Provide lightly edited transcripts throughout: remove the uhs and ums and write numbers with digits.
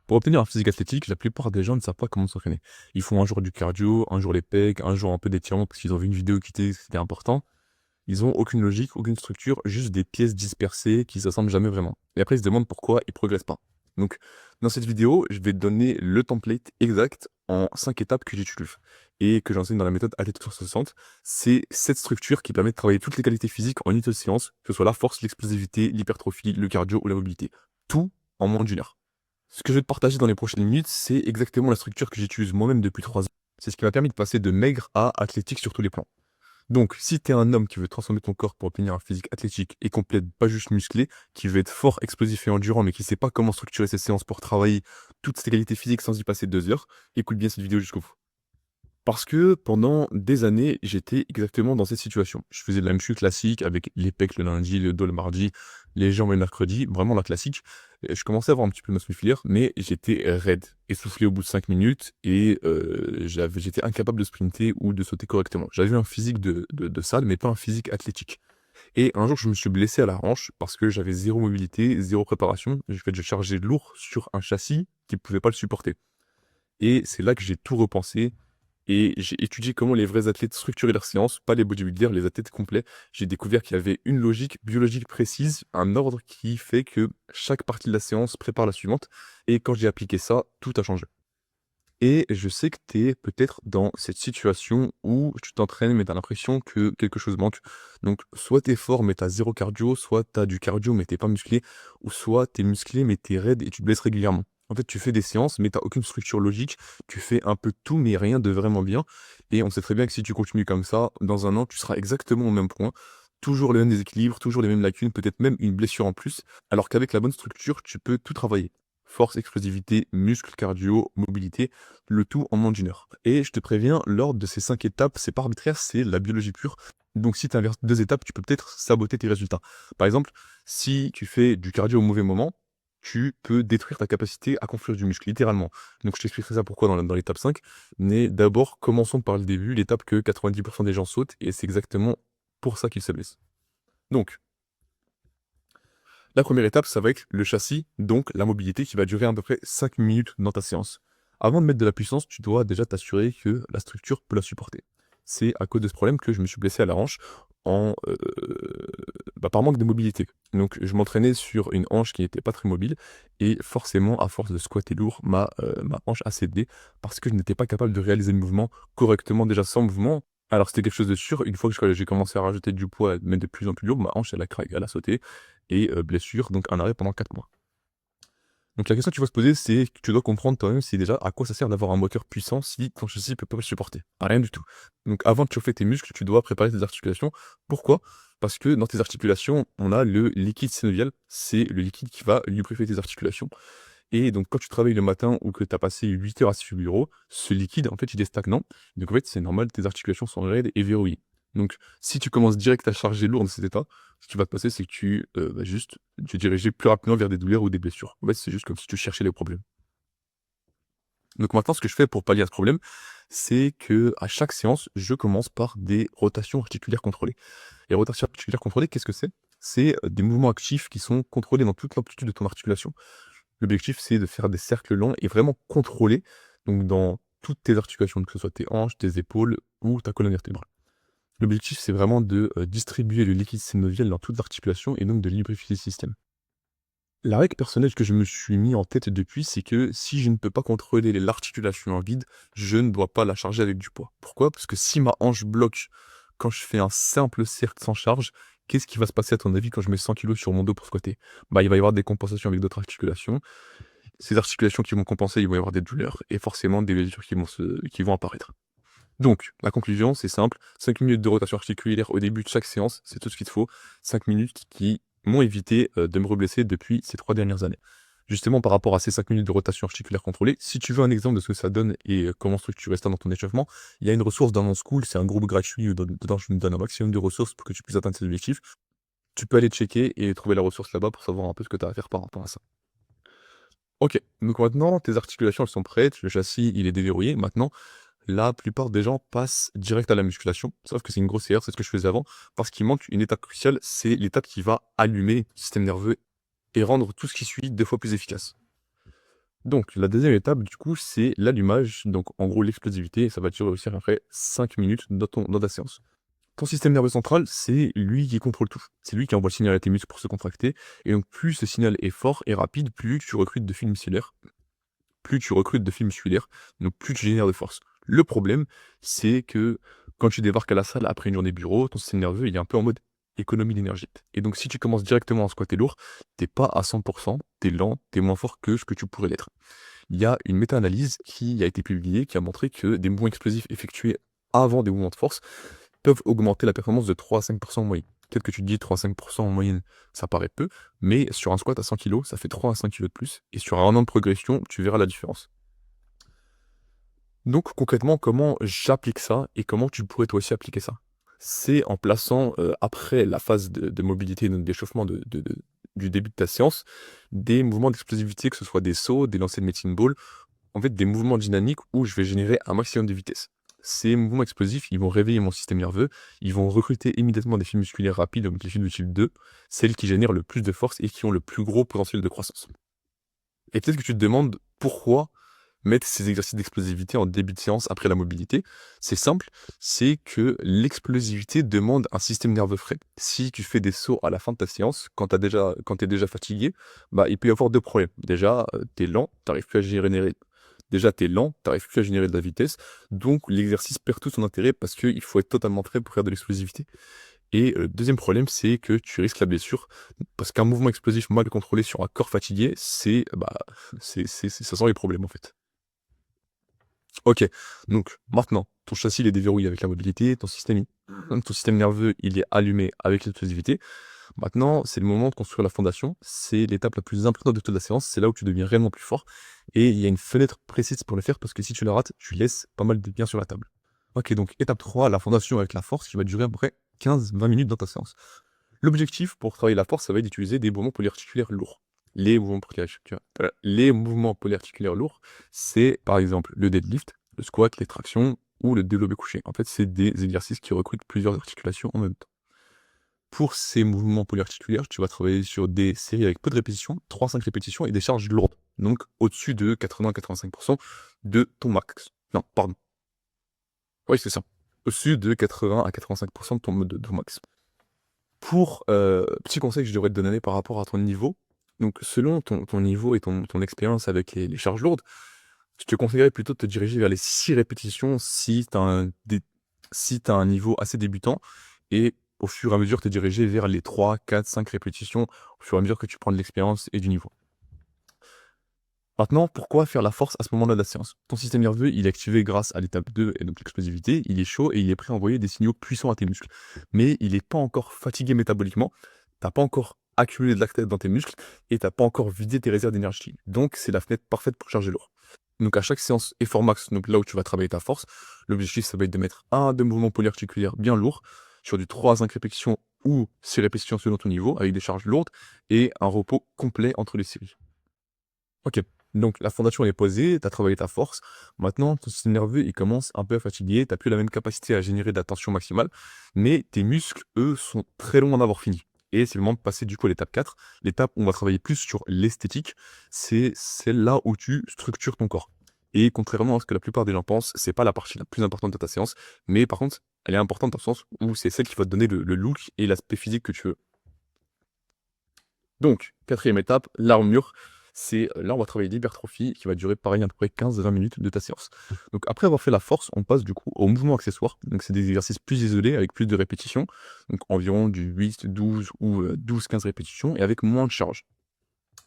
Pour obtenir un physique athlétique, la plupart des gens ne savent pas comment s'entraîner. Ils font un jour du cardio, un jour les pecs, un jour un peu d'étirement parce qu'ils ont vu une vidéo qui disait que c'était important. Ils ont aucune logique, aucune structure, juste des pièces dispersées qui s'assemblent jamais vraiment. Et après, ils se demandent pourquoi ils progressent pas. Donc, dans cette vidéo, je vais te donner le template exact en 5 étapes que j'utilise et que j'enseigne dans la méthode Athlétique 360. C'est cette structure qui permet de travailler toutes les qualités physiques en une seule séance, que ce soit la force, l'explosivité, l'hypertrophie, le cardio ou la mobilité. Tout en moins d'une heure. Ce que je vais te partager dans les prochaines minutes, c'est exactement la structure que j'utilise moi-même depuis 3 ans. C'est ce qui m'a permis de passer de maigre à athlétique sur tous les plans. Donc, si tu es un homme qui veut transformer ton corps pour obtenir un physique athlétique et complet, pas juste musclé, qui veut être fort, explosif et endurant, mais qui sait pas comment structurer ses séances pour travailler toutes ses qualités physiques sans y passer 2 heures, écoute bien cette vidéo jusqu'au bout. Parce que pendant des années, j'étais exactement dans cette situation. Je faisais de la muscu classique avec les pecs le lundi, le dos le mardi, les jambes le mercredi, vraiment la classique. Je commençais à avoir un petit peu de masse musculaire, mais j'étais raide, essoufflé au bout de 5 minutes et j'étais incapable de sprinter ou de sauter correctement. J'avais un physique de salle, mais pas un physique athlétique. Et un jour, je me suis blessé à la hanche parce que j'avais zéro mobilité, zéro préparation. En fait, je chargeais lourd sur un châssis qui ne pouvait pas le supporter. Et c'est là que j'ai tout repensé et j'ai étudié comment les vrais athlètes structuraient leurs séances, pas les bodybuilders, les athlètes complets. J'ai découvert qu'il y avait une logique biologique précise, un ordre qui fait que chaque partie de la séance prépare la suivante. Et quand j'ai appliqué ça, tout a changé. Et je sais que tu es peut-être dans cette situation où tu t'entraînes, mais tu as l'impression que quelque chose manque. Donc, soit tu es fort, mais tu as zéro cardio, soit tu as du cardio, mais t'es pas musclé, ou soit tu es musclé, mais tu es raide et tu te blesses régulièrement. En fait, tu fais des séances, mais tu aucune structure logique. Tu fais un peu de tout, mais rien de vraiment bien. Et on sait très bien que si tu continues comme ça, dans un an, tu seras exactement au même point. Toujours les mêmes déséquilibres, toujours les mêmes lacunes, peut-être même une blessure en plus. Alors qu'avec la bonne structure, tu peux tout travailler. Force, explosivité, muscle, cardio, mobilité, le tout en moins d'une heure. Et je te préviens, l'ordre de ces 5 étapes, c'est pas arbitraire, c'est la biologie pure. Donc si tu inverses 2 étapes, tu peux peut-être saboter tes résultats. Par exemple, si tu fais du cardio au mauvais moment, tu peux détruire ta capacité à construire du muscle, littéralement. Donc je t'expliquerai ça pourquoi dans l'étape 5. Mais d'abord, commençons par le début, l'étape que 90% des gens sautent, et c'est exactement pour ça qu'ils se blessent. Donc, la première étape, ça va être le châssis, donc la mobilité qui va durer à peu près 5 minutes dans ta séance. Avant de mettre de la puissance, tu dois déjà t'assurer que la structure peut la supporter. C'est à cause de ce problème que je me suis blessé à la hanche par manque de mobilité. Donc je m'entraînais sur une hanche qui n'était pas très mobile et forcément, à force de squatter lourd, ma hanche a cédé parce que je n'étais pas capable de réaliser le mouvement correctement déjà sans mouvement. Alors c'était quelque chose de sûr, une fois que j'ai commencé à rajouter du poids, à mettre de plus en plus lourd, ma hanche elle a craqué, elle a sauté et blessure, donc un arrêt pendant 4 mois. Donc la question que tu vas se poser, c'est que tu dois comprendre toi-même, c'est déjà à quoi ça sert d'avoir un moteur puissant si ton châssis ne peut pas le supporter. À rien du tout. Donc avant de chauffer tes muscles, tu dois préparer tes articulations. Pourquoi? Parce que dans tes articulations, on a le liquide synovial, c'est le liquide qui va lubrifier tes articulations. Et donc quand tu travailles le matin ou que tu as passé 8 heures assis au bureau, ce liquide, en fait, il est stagnant. Donc en fait, c'est normal, tes articulations sont raides et verrouillées. Donc si tu commences direct à charger lourd dans cet état, ce qui va te passer, c'est que tu vas juste te diriger plus rapidement vers des douleurs ou des blessures. En fait, c'est juste comme si tu cherchais les problèmes. Donc maintenant, ce que je fais pour pallier à ce problème, c'est que à chaque séance, je commence par des rotations articulaires contrôlées. Les rotations articulaires contrôlées, qu'est-ce que c'est? C'est des mouvements actifs qui sont contrôlés dans toute l'amplitude de ton articulation. L'objectif, c'est de faire des cercles longs et vraiment contrôlés, donc dans toutes tes articulations, que ce soit tes hanches, tes épaules ou ta colonne vertébrale. L'objectif, c'est vraiment de distribuer le liquide synovial dans toute l'articulation et donc de lubrifier le système. La règle personnelle que je me suis mis en tête depuis, c'est que si je ne peux pas contrôler l'articulation en vide, je ne dois pas la charger avec du poids. Pourquoi? Parce que si ma hanche bloque quand je fais un simple cercle sans charge, qu'est-ce qui va se passer à ton avis quand je mets 100 kg sur mon dos pour squatter? Bah, il va y avoir des compensations avec d'autres articulations. Ces articulations qui vont compenser, il va y avoir des douleurs et forcément des blessures qui vont apparaître. Donc, la conclusion, c'est simple, 5 minutes de rotation articulaire au début de chaque séance, c'est tout ce qu'il te faut. 5 minutes qui m'ont évité de me reblesser depuis ces 3 dernières années. Justement, par rapport à ces 5 minutes de rotation articulaire contrôlée, si tu veux un exemple de ce que ça donne et comment structurer ça dans ton échauffement, il y a une ressource dans mon school, c'est un groupe gratuit où dedans je me donne un maximum de ressources pour que tu puisses atteindre tes objectifs. Tu peux aller checker et trouver la ressource là-bas pour savoir un peu ce que tu as à faire par rapport à ça. Ok, donc maintenant tes articulations elles sont prêtes, le châssis il est déverrouillé. Maintenant, la plupart des gens passent direct à la musculation, sauf que c'est une grosse erreur, c'est ce que je faisais avant, parce qu'il manque une étape cruciale, c'est l'étape qui va allumer le système nerveux et rendre tout ce qui suit 2 fois plus efficace. Donc la deuxième étape, du coup, c'est l'allumage. Donc en gros, l'explosivité, ça va durer aussi à peu près 5 minutes dans ta séance. Ton système nerveux central, c'est lui qui contrôle tout. C'est lui qui envoie le signal à tes muscles pour se contracter. Et donc, plus ce signal est fort et rapide, plus tu recrutes de films musculaires. Plus tu recrutes de films musculaires, donc plus tu génères de force. Le problème, c'est que quand tu débarques à la salle après une journée bureau, ton système nerveux, il est un peu en mode économie d'énergie. Et donc, si tu commences directement à squatter lourd, t'es pas à 100%, t'es lent, t'es moins fort que ce que tu pourrais l'être. Il y a une méta-analyse qui a été publiée qui a montré que des mouvements explosifs effectués avant des mouvements de force peuvent augmenter la performance de 3 à 5% en moyenne. Peut-être que tu te dis 3 à 5% en moyenne, ça paraît peu, mais sur un squat à 100 kg, ça fait 3 à 5 kg de plus, et sur un an de progression, tu verras la différence. Donc concrètement, comment j'applique ça et comment tu pourrais toi aussi appliquer ça? C'est en plaçant, après la phase de mobilité, donc d'échauffement du début de ta séance, des mouvements d'explosivité, que ce soit des sauts, des lancers de medicine ball, en fait, des mouvements dynamiques où je vais générer un maximum de vitesse. Ces mouvements explosifs, ils vont réveiller mon système nerveux, ils vont recruter immédiatement des fibres musculaires rapides, donc les fibres de type 2, celles qui génèrent le plus de force et qui ont le plus gros potentiel de croissance. Et peut-être que tu te demandes pourquoi mettre ces exercices d'explosivité en début de séance après la mobilité. C'est simple, c'est que l'explosivité demande un système nerveux frais. Si tu fais des sauts à la fin de ta séance, quand tu es déjà fatigué, bah, il peut y avoir deux problèmes. Déjà, tu es lent, tu n'arrives plus à générer. Déjà, tu es lent, tu n'arrives plus à générer de la vitesse, donc l'exercice perd tout son intérêt parce qu'il faut être totalement frais pour faire de l'explosivité. Et le deuxième problème, c'est que tu risques la blessure, parce qu'un mouvement explosif mal contrôlé sur un corps fatigué, ça sent les problèmes en fait. Ok, donc maintenant, ton châssis il est déverrouillé avec la mobilité, ton système nerveux il est allumé avec l'explosivité. Maintenant, c'est le moment de construire la fondation. C'est l'étape la plus importante de toute la séance. C'est là où tu deviens réellement plus fort. Et il y a une fenêtre précise pour le faire parce que si tu la rates, tu laisses pas mal de biens sur la table. Ok, donc étape 3, la fondation avec la force qui va durer à peu près 15-20 minutes dans ta séance. L'objectif pour travailler la force, ça va être d'utiliser des mouvements polyarticulaires lourds. Les mouvements polyarticulaires lourds, c'est par exemple le deadlift, le squat, les tractions ou le développé couché. En fait, c'est des exercices qui recrutent plusieurs articulations en même temps. Pour ces mouvements polyarticulaires, tu vas travailler sur des séries avec peu de répétitions, 3-5 répétitions et des charges lourdes. Donc au-dessus de 80-85% de ton max. Non, pardon. Oui, c'est ça. Au-dessus de 80 à 85% de ton max. Pour petit conseil que je devrais te donner par rapport à ton niveau, donc selon ton niveau et ton expérience avec les charges lourdes, je te conseillerais plutôt de te diriger vers les 6 répétitions si tu as un niveau assez débutant et au fur et à mesure te diriger vers les 3, 4, 5 répétitions au fur et à mesure que tu prends de l'expérience et du niveau. Maintenant, pourquoi faire la force à ce moment-là de la séance? Ton système nerveux, il est activé grâce à l'étape 2 et donc l'explosivité, il est chaud et il est prêt à envoyer des signaux puissants à tes muscles. Mais il n'est pas encore fatigué métaboliquement, tu n'as pas encore accumulé de lactate dans tes muscles et tu n'as pas encore vidé tes réserves d'énergie. Donc c'est la fenêtre parfaite pour charger lourd. Donc à chaque séance effort max, donc là où tu vas travailler ta force, l'objectif ça va être de mettre un à deux mouvements polyarticulaires bien lourds sur du 3 à 5 répétitions ou 6 répétitions selon ton niveau avec des charges lourdes et un repos complet entre les séries. Ok, donc la fondation elle est posée, tu as travaillé ta force. Maintenant, ton système nerveux il commence un peu à fatiguer, tu n'as plus la même capacité à générer de la tension maximale, mais tes muscles, eux, sont très longs d'en avoir fini. Et c'est le moment de passer du coup à l'étape 4, l'étape où on va travailler plus sur l'esthétique, c'est celle-là où tu structures ton corps. Et contrairement à ce que la plupart des gens pensent, c'est pas la partie la plus importante de ta séance, mais par contre, elle est importante dans le sens où c'est celle qui va te donner le look et l'aspect physique que tu veux. Donc, quatrième étape, l'armure. C'est là, on va travailler l'hypertrophie qui va durer pareil à peu près 15-20 minutes de ta séance. Donc, après avoir fait la force, on passe du coup au mouvement accessoire. Donc, c'est des exercices plus isolés avec plus de répétitions. Donc, environ du 8, 12 ou 12-15 répétitions et avec moins de charge.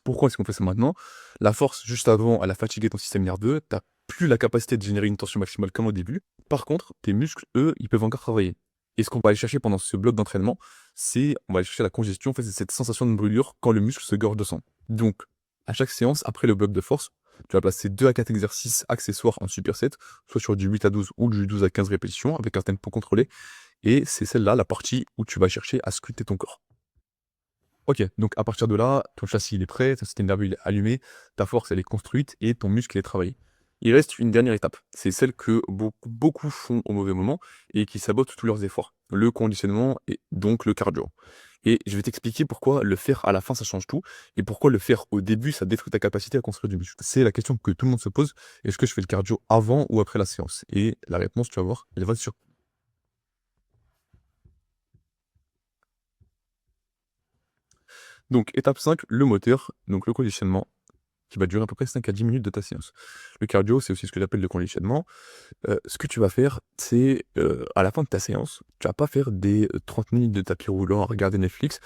Pourquoi est-ce qu'on fait ça maintenant? La force, juste avant, elle a fatigué ton système nerveux. Tu n'as plus la capacité de générer une tension maximale comme au début. Par contre, tes muscles, eux, ils peuvent encore travailler. Et ce qu'on va aller chercher pendant ce bloc d'entraînement, on va aller chercher la congestion, en fait, c'est cette sensation de brûlure quand le muscle se gorge de sang. Donc, à chaque séance, après le bloc de force, tu vas placer 2 à 4 exercices accessoires en superset, soit sur du 8 à 12 ou du 12 à 15 répétitions avec un tempo contrôlé. Et c'est celle-là, la partie où tu vas chercher à sculpter ton corps. Ok, donc à partir de là, ton châssis il est prêt, ton système nerveux il est allumé, ta force elle est construite et ton muscle est travaillé. Il reste une dernière étape, c'est celle que beaucoup font au mauvais moment et qui sabotent tous leurs efforts, le conditionnement et donc le cardio. Et je vais t'expliquer pourquoi le faire à la fin, ça change tout et pourquoi le faire au début, ça détruit ta capacité à construire du muscle. C'est la question que tout le monde se pose: «Est-ce que je fais le cardio avant ou après la séance?» Et la réponse, tu vas voir, elle va sur donc étape 5, le moteur, donc le conditionnement qui va durer à peu près 5 à 10 minutes de ta séance. Le cardio, c'est aussi ce que j'appelle le conditionnement. Ce que tu vas faire, c'est, à la fin de ta séance, tu vas pas faire des, 30 minutes de tapis roulant à regarder Netflix.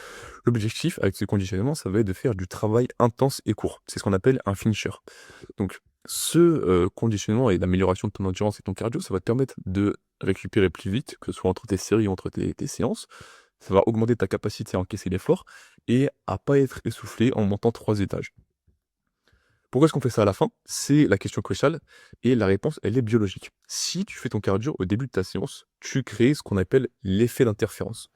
L'objectif avec ce conditionnement, ça va être de faire du travail intense et court. C'est ce qu'on appelle un finisher. Donc ce, conditionnement et l'amélioration de ton endurance et ton cardio, ça va te permettre de récupérer plus vite, que ce soit entre tes séries ou entre tes séances. Ça va augmenter ta capacité à encaisser l'effort et à pas être essoufflé en montant 3 étages. Pourquoi est-ce qu'on fait ça à la fin? C'est la question cruciale et la réponse, elle est biologique. Si tu fais ton cardio au début de ta séance, tu crées ce qu'on appelle l'effet d'interférence.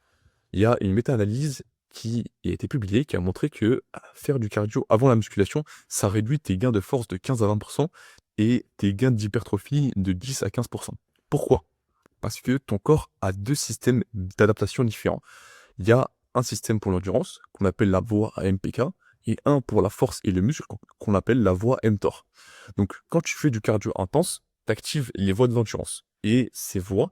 Il y a une méta-analyse qui a été publiée qui a montré que faire du cardio avant la musculation, ça réduit tes gains de force de 15 à 20 et tes gains d'hypertrophie de 10 à 15. Pourquoi? Parce que ton corps a 2 systèmes d'adaptation différents. Il y a un système pour l'endurance, qu'on appelle la voie AMPK, et un pour la force et le muscle, qu'on appelle la voie mTOR. Donc, quand tu fais du cardio intense, tu actives les voies de l'endurance. Et ces voies,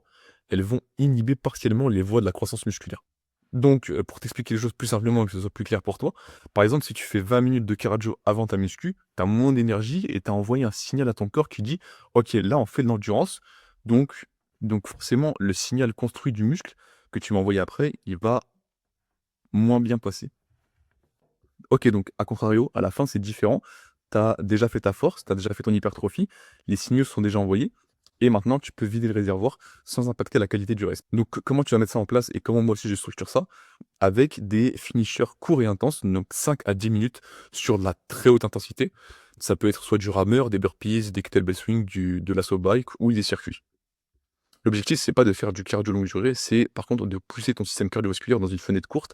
elles vont inhiber partiellement les voies de la croissance musculaire. Donc, pour t'expliquer les choses plus simplement, que ce soit plus clair pour toi, par exemple, si tu fais 20 minutes de cardio avant ta muscu, tu as moins d'énergie et tu as envoyé un signal à ton corps qui dit: «OK, là, on fait de l'endurance». Donc donc forcément, le signal construit du muscle que tu m'as envoyé après, il va moins bien passer. OK, donc à contrario, à la fin, c'est différent. Tu as déjà fait ta force, tu as déjà fait ton hypertrophie, les signaux sont déjà envoyés et maintenant tu peux vider le réservoir sans impacter la qualité du reste. Donc comment tu vas mettre ça en place et comment moi aussi je structure ça? Avec des finishers courts et intenses, donc 5 à 10 minutes sur de la très haute intensité. Ça peut être soit du rameur, des burpees, des kettlebell swing, de l'assaut bike ou des circuits. L'objectif, c'est pas de faire du cardio longue durée, c'est par contre de pousser ton système cardiovasculaire dans une fenêtre courte.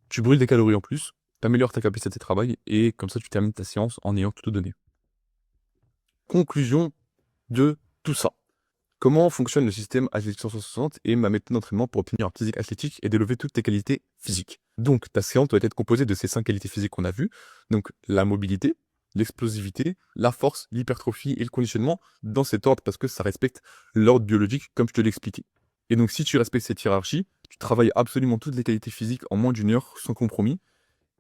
Tu brûles des calories en plus, tu améliores ta capacité de travail et comme ça tu termines ta séance en ayant tout donné. Conclusion de tout ça. Comment fonctionne le système Athletic 360 et ma méthode d'entraînement pour obtenir un physique athlétique et développer toutes tes qualités physiques? Donc ta séance doit être composée de ces 5 qualités physiques qu'on a vues, donc la mobilité, l'explosivité, la force, l'hypertrophie et le conditionnement dans cet ordre parce que ça respecte l'ordre biologique comme je te l'ai expliqué. Et donc si tu respectes cette hiérarchie, tu travailles absolument toutes les qualités physiques en moins d'une heure sans compromis.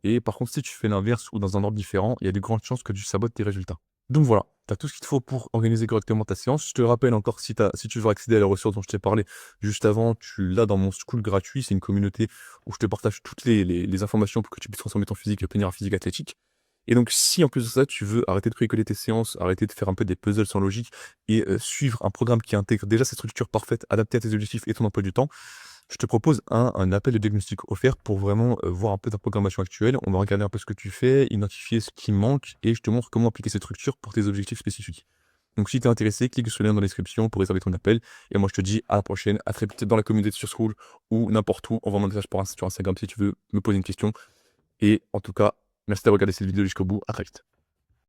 Et par contre, si tu fais l'inverse ou dans un ordre différent, il y a de grandes chances que tu sabotes tes résultats. Donc voilà, tu as tout ce qu'il te faut pour organiser correctement ta séance. Je te le rappelle encore, si tu veux accéder à la ressource dont je t'ai parlé juste avant, tu l'as dans mon school gratuit. C'est une communauté où je te partage toutes les informations pour que tu puisses transformer ton physique et obtenir un physique athlétique. Et donc, si en plus de ça, tu veux arrêter de bricoler tes séances, arrêter de faire un peu des puzzles sans logique et suivre un programme qui intègre déjà cette structure parfaite, adaptée à tes objectifs et ton emploi du temps, je te propose un appel de diagnostic offert pour vraiment, voir un peu ta programmation actuelle. On va regarder un peu ce que tu fais, identifier ce qui manque et je te montre comment appliquer cette structure pour tes objectifs spécifiques. Donc si tu es intéressé, clique sur le lien dans la description pour réserver ton appel et moi je te dis à la prochaine, à très vite dans la communauté de Sur School ou n'importe où. Envoie-moi un message sur Instagram si tu veux me poser une question et en tout cas, merci d'avoir regardé cette vidéo jusqu'au bout. À très vite.